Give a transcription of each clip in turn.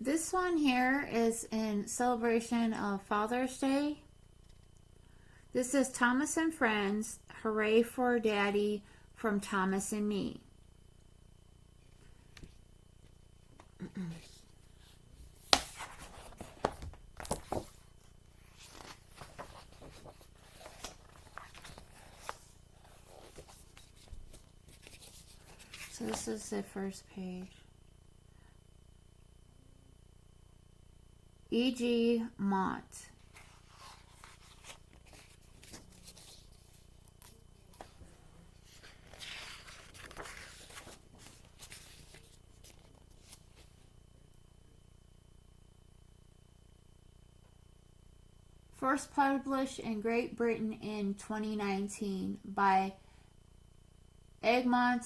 This one here is in celebration of Father's Day. This is Thomas and Friends, Hooray for Daddy, from Thomas and Me. So this is the first page. E.G. Mott. First published in Great Britain in 2019 by Egmont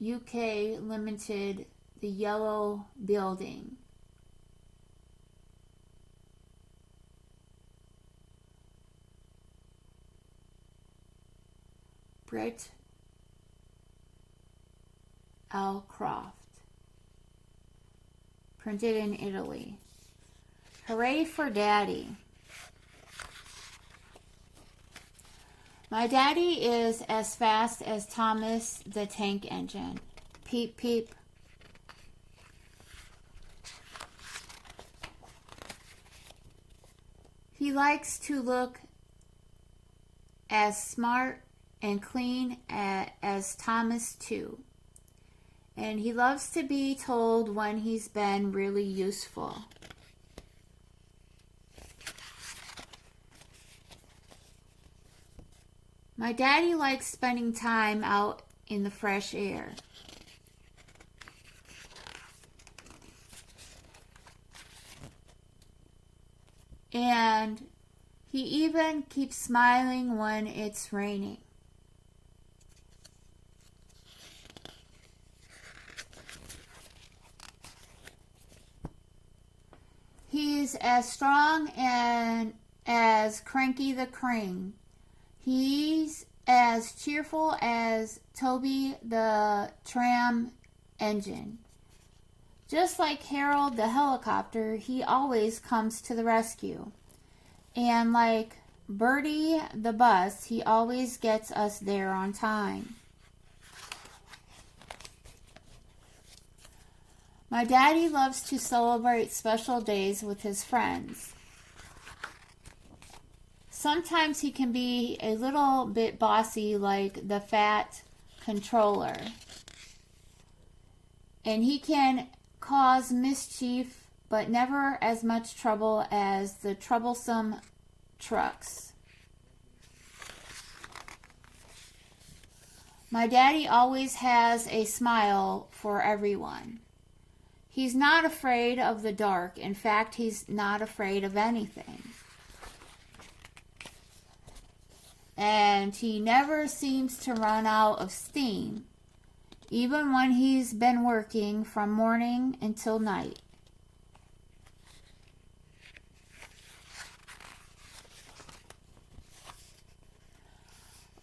UK Limited, The Yellow Building. Brett L. Croft. Printed in Italy. Hooray for Daddy. My daddy is as fast as Thomas the Tank Engine. Peep, peep. He likes to look as smart and clean as Thomas too. And he loves to be told when he's been really useful. My daddy likes spending time out in the fresh air. And he even keeps smiling when it's raining. He's as strong and as Cranky the Crane. He's as cheerful as Toby the Tram Engine. Just like Harold the Helicopter, he always comes to the rescue. And like Bertie the Bus, he always gets us there on time. My daddy loves to celebrate special days with his friends. Sometimes he can be a little bit bossy like the Fat Controller. And he can cause mischief, but never as much trouble as the troublesome Trucks. My daddy always has a smile for everyone. He's not afraid of the dark. In fact, he's not afraid of anything. And he never seems to run out of steam, even when he's been working from morning until night.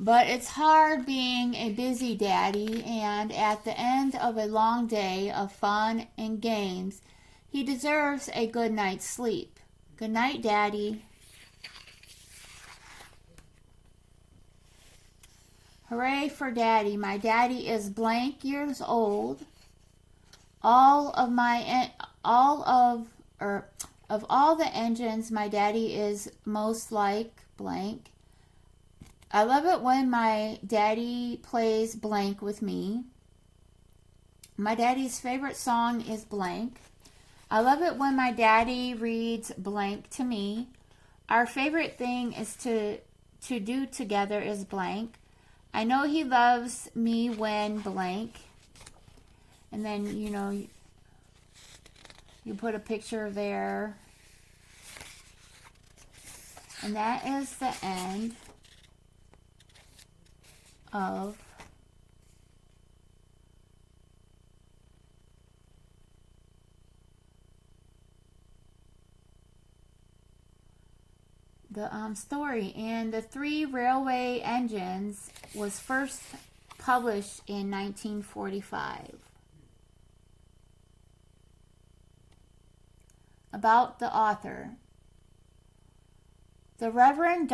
But it's hard being a busy daddy, and at the end of a long day of fun and games, he deserves a good night's sleep. Good night, Daddy. Hooray for Daddy. My daddy is blank years old. Of all the engines, my daddy is most like blank. I love it when my daddy plays blank with me. My daddy's favorite song is blank. I love it when my daddy reads blank to me. Our favorite thing is to do together is blank. I know he loves me when blank. And then, you put a picture there. And that is the end of the story. And the 3 railway engines was first published in 1945. About the author. The Reverend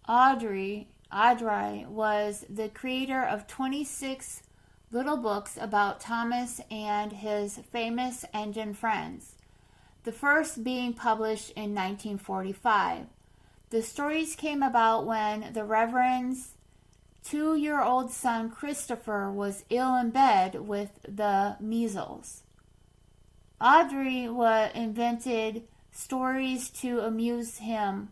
AWDRY was the creator of 26 little books about Thomas and his famous engine friends, the first being published in 1945. The stories came about when the Reverend's 2-year-old son Christopher was ill in bed with the measles. Audrey invented stories to amuse him,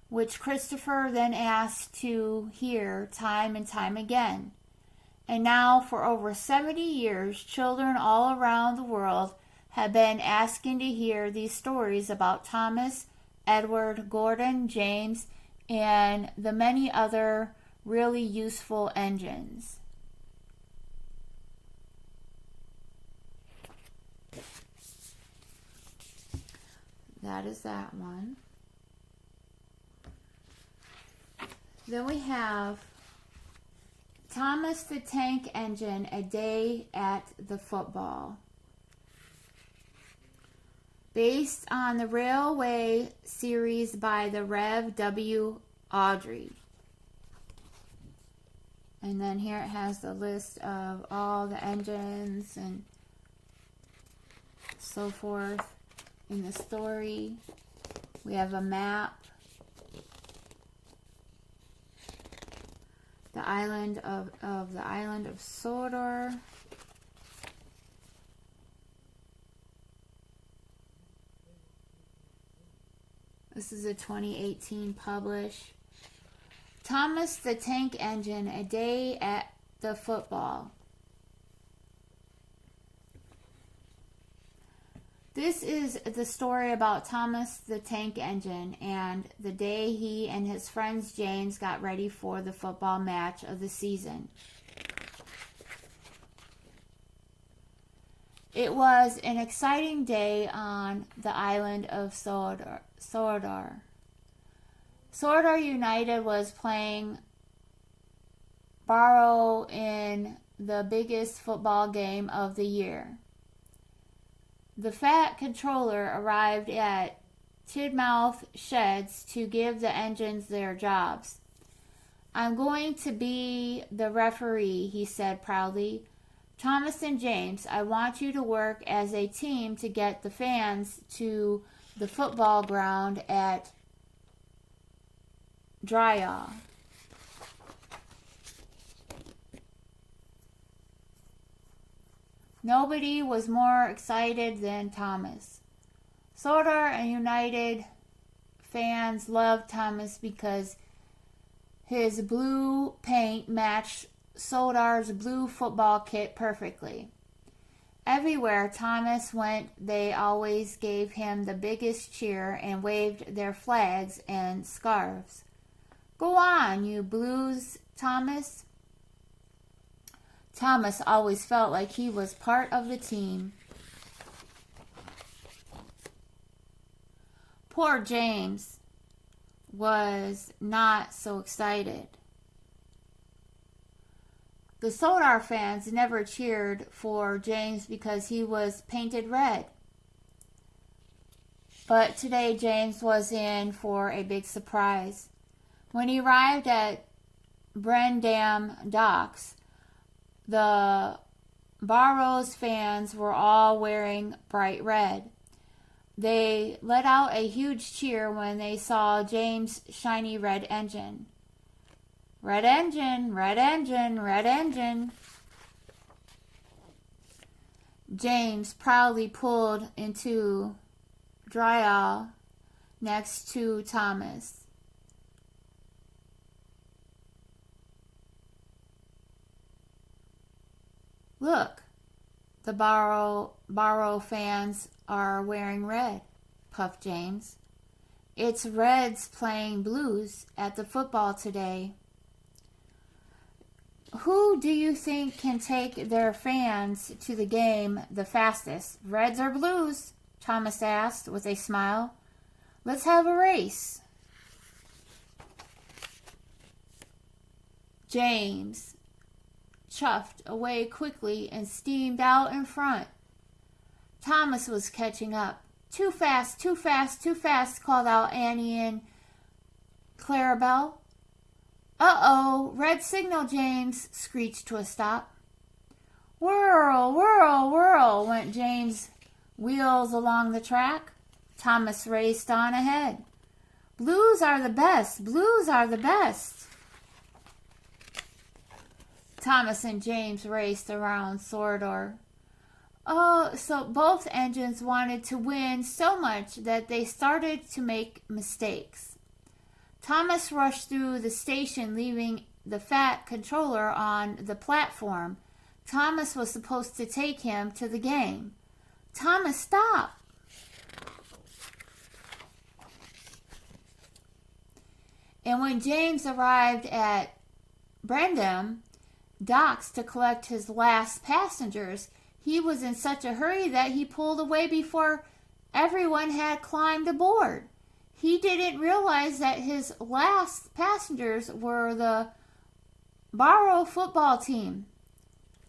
which Christopher then asked to hear time and time again. And now, for over 70 years, children all around the world have been asking to hear these stories about Thomas, Edward, Gordon, James, and the many other really useful engines. That is that one. Then we have Thomas the Tank Engine, A Day at the Football. Based on the Railway series by the REV AWDRY. And then here it has the list of all the engines and so forth in the story. We have a map. The island of Sodor. This is a 2018 publish. Thomas the Tank Engine, A Day at the Football. This is the story about Thomas the Tank Engine and the day he and his friends James got ready for the football match of the season. It was an exciting day on the island of Sodor. Sodor United was playing Barrow in the biggest football game of the year. The fat controller arrived at Tidmouth Sheds to give the engines their jobs. "I'm going to be the referee," he said proudly. "Thomas and James, I want you to work as a team to get the fans to the football ground at AWDRY. Nobody was more excited than Thomas. Sodor and United fans loved Thomas because his blue paint matched Sodor's blue football kit perfectly. Everywhere Thomas went, they always gave him the biggest cheer and waved their flags and scarves. "Go on, you Blues, Thomas." Thomas always felt like he was part of the team. Poor James was not so excited. The Sodor fans never cheered for James because he was painted red. But today James was in for a big surprise. When he arrived at Brendam Docks, the Barrows fans were all wearing bright red. They let out a huge cheer when they saw James' shiny red engine. "Red engine, red engine, red engine." James proudly pulled into AWDRY next to Thomas. "Look, the Barrow fans are wearing red," puffed James. "It's Reds playing Blues at the football today." "Who do you think can take their fans to the game the fastest, Reds or Blues?" Thomas asked with a smile. "Let's have a race." James chuffed away quickly and steamed out in front. Thomas was catching up. Too fast, too fast, too fast, called out Annie and Clarabelle. Uh-oh, red signal, James, screeched to a stop. Whirl, whirl, whirl, went James' wheels along the track. Thomas raced on ahead. Blues are the best, blues are the best. Thomas and James raced around Sordor. Oh, so both engines wanted to win so much that they started to make mistakes. Thomas rushed through the station, leaving the Fat Controller on the platform. Thomas was supposed to take him to the game. Thomas, stop! And when James arrived at Brendam docks to collect his last passengers, he was in such a hurry that he pulled away before everyone had climbed aboard. He didn't realize that his last passengers were the Barrow football team.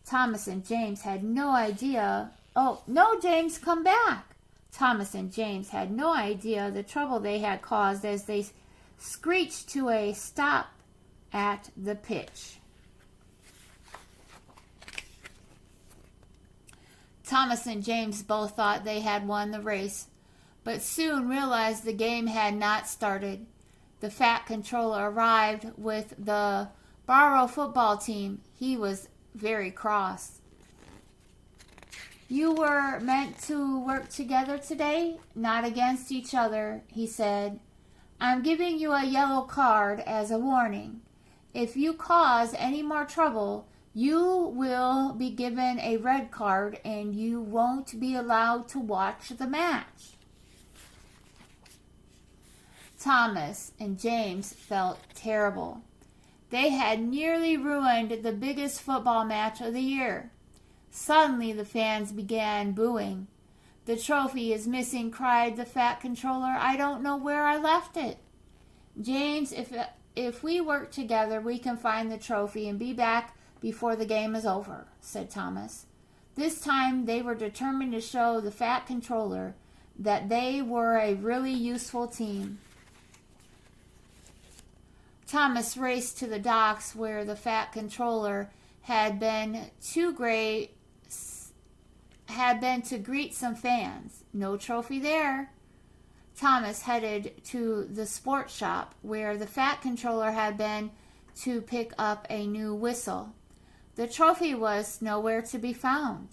Thomas and James had no idea. Oh, no, James, come back. Thomas and James had no idea the trouble they had caused as they screeched to a stop at the pitch. Thomas and James both thought they had won the race, but soon realized the game had not started. The Fat Controller arrived with the Barrow football team. He was very cross. You were meant to work together today, not against each other, he said. I'm giving you a yellow card as a warning. If you cause any more trouble, you will be given a red card and you won't be allowed to watch the match. Thomas and James felt terrible. They had nearly ruined the biggest football match of the year. Suddenly the fans began booing. The trophy is missing, cried the Fat Controller. I don't know where I left it. James, if we work together, we can find the trophy and be back before the game is over, said Thomas. This time they were determined to show the Fat Controller that they were a really useful team. Thomas raced to the docks where the Fat Controller had been to greet some fans. No trophy there. Thomas headed to the sports shop where the Fat Controller had been to pick up a new whistle. The trophy was nowhere to be found.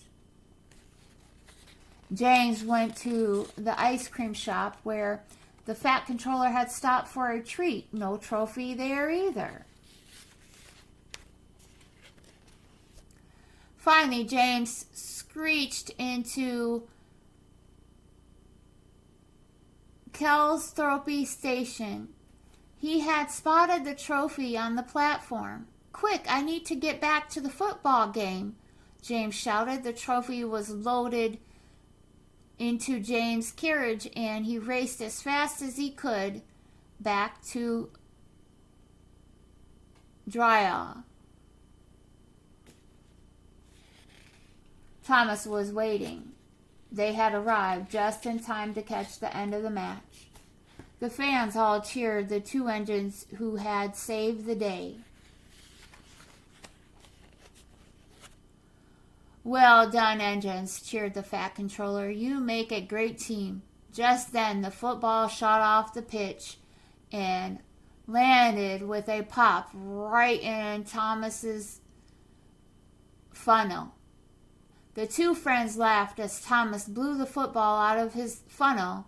James went to the ice cream shop where the Fat Controller had stopped for a treat. No trophy there either. Finally, James screeched into Kelsthorpe Station. He had spotted the trophy on the platform. Quick, I need to get back to the football game, James shouted. The trophy was loaded into James' carriage, and he raced as fast as he could back to Drya. Thomas was waiting. They had arrived just in time to catch the end of the match. The fans all cheered the two engines who had saved the day. Well done, engines, cheered the Fat Controller. You make a great team. Just then, the football shot off the pitch and landed with a pop right in Thomas's funnel. The two friends laughed as Thomas blew the football out of his funnel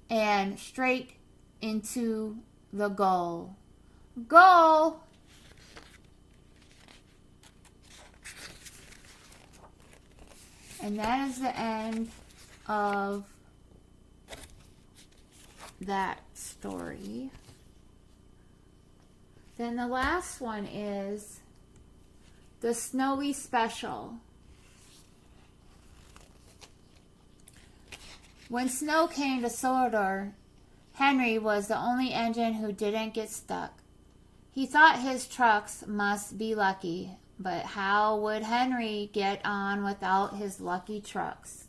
and straight into the goal. Goal! And that is the end of that story. Then the last one is the Snowy Special. When snow came to Sordor, Henry was the only engine who didn't get stuck. He thought his trucks must be lucky, but how would Henry get on without his lucky trucks?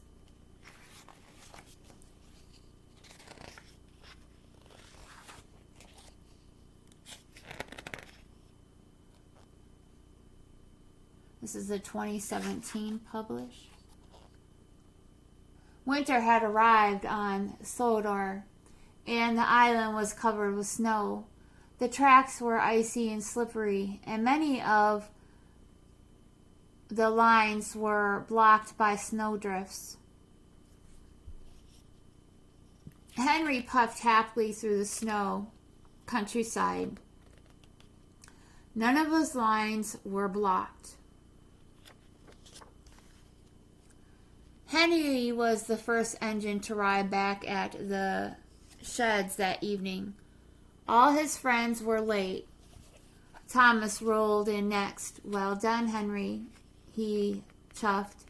This is a 2017 publish. Winter had arrived on Sodor, and the island was covered with snow. The tracks were icy and slippery, and many of the lines were blocked by snowdrifts. Henry puffed happily through the snow countryside. None of his lines were blocked. Henry was the first engine to arrive back at the sheds that evening. All his friends were late. Thomas rolled in next. "Well done, Henry," he chuffed.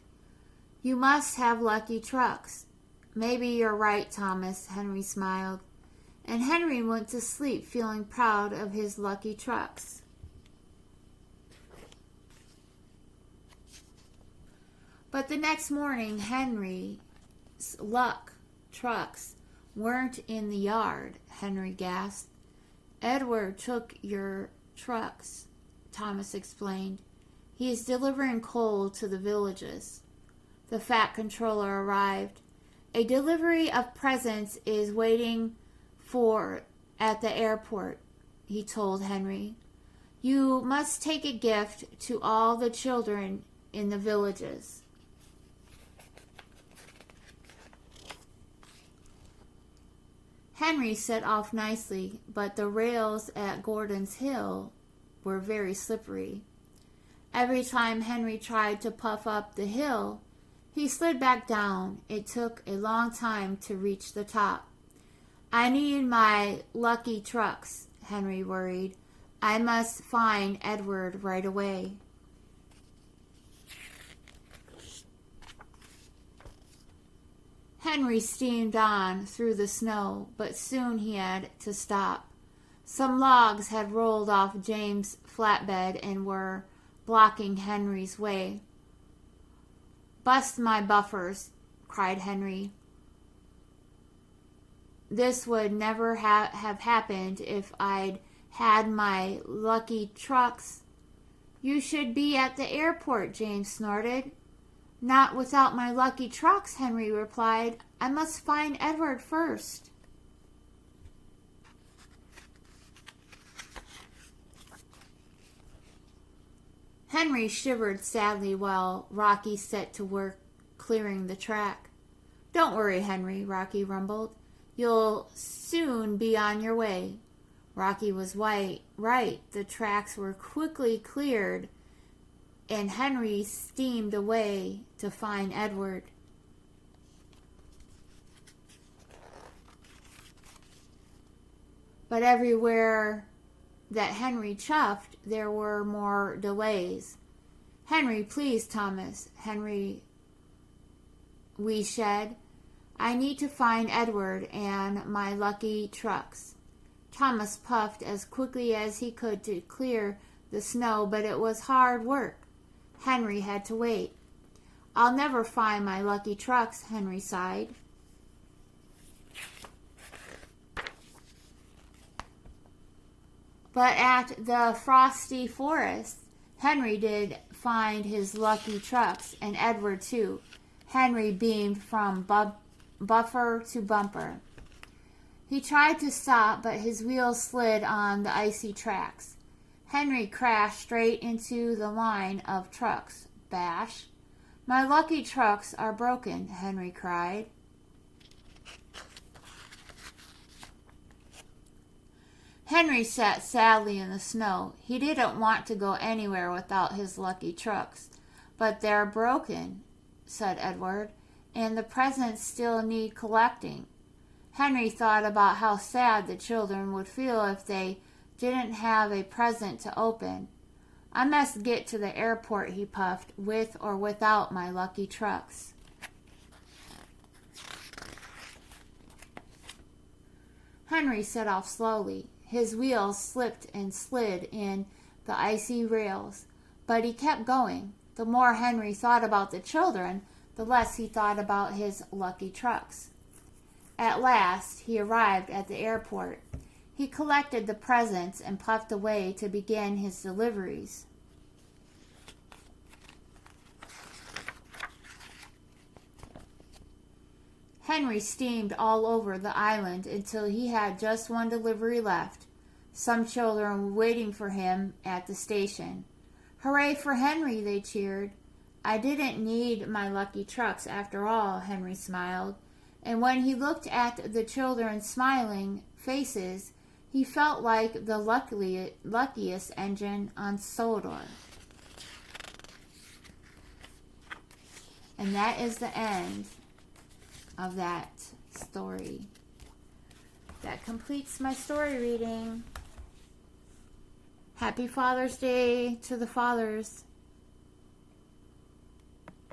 "You must have lucky trucks." "Maybe you're right, Thomas," Henry smiled. And Henry went to sleep feeling proud of his lucky trucks. But the next morning, Henry's luck trucks weren't in the yard, Henry gasped. "Edward took your trucks," Thomas explained. "He is delivering coal to the villages." The fat controller arrived. "A delivery of presents is waiting for at the airport," he told Henry. "You must take a gift to all the children in the villages." Henry set off nicely, but the rails at Gordon's Hill were very slippery. Every time Henry tried to puff up the hill, he slid back down. It took a long time to reach the top. "I need my lucky trucks," Henry worried. "I must find Edward right away." Henry steamed on through the snow, but soon he had to stop. Some logs had rolled off James' flatbed and were blocking Henry's way. "Bust my buffers," cried Henry. "This would never have happened if I'd had my lucky trucks." "You should be at the airport," James snorted. "Not without my lucky trucks," Henry replied. "I must find Edward first." Henry shivered sadly while Rocky set to work clearing the track. "Don't worry, Henry," Rocky rumbled. "You'll soon be on your way." Rocky was right. The tracks were quickly cleared, and Henry steamed away to find Edward. But everywhere that Henry chuffed, there were more delays. "Henry, please, Thomas," Henry wheezed. "I need to find Edward and my lucky trucks." Thomas puffed as quickly as he could to clear the snow, but it was hard work. Henry had to wait. "I'll never find my lucky trucks," Henry sighed. But at the frosty forest, Henry did find his lucky trucks, and Edward too. Henry beamed from buffer to bumper. He tried to stop, but his wheels slid on the icy tracks. Henry crashed straight into the line of trucks. Bash! "My lucky trucks are broken," Henry cried. Henry sat sadly in the snow. He didn't want to go anywhere without his lucky trucks. "But they're broken," said Edward, "and the presents still need collecting." Henry thought about how sad the children would feel if they didn't have a present to open. "I must get to the airport," he puffed, "with or without my lucky trucks." Henry set off slowly. His wheels slipped and slid in the icy rails, but he kept going. The more Henry thought about the children, the less he thought about his lucky trucks. At last, he arrived at the airport. He collected the presents and puffed away to begin his deliveries. Henry steamed all over the island until he had just one delivery left. Some children were waiting for him at the station. "Hooray for Henry," they cheered. "I didn't need my lucky trucks after all," Henry smiled. And when he looked at the children's smiling faces, he felt like the luckiest engine on Sodor. And that is the end of that story. That completes my story reading. Happy Father's Day to the fathers.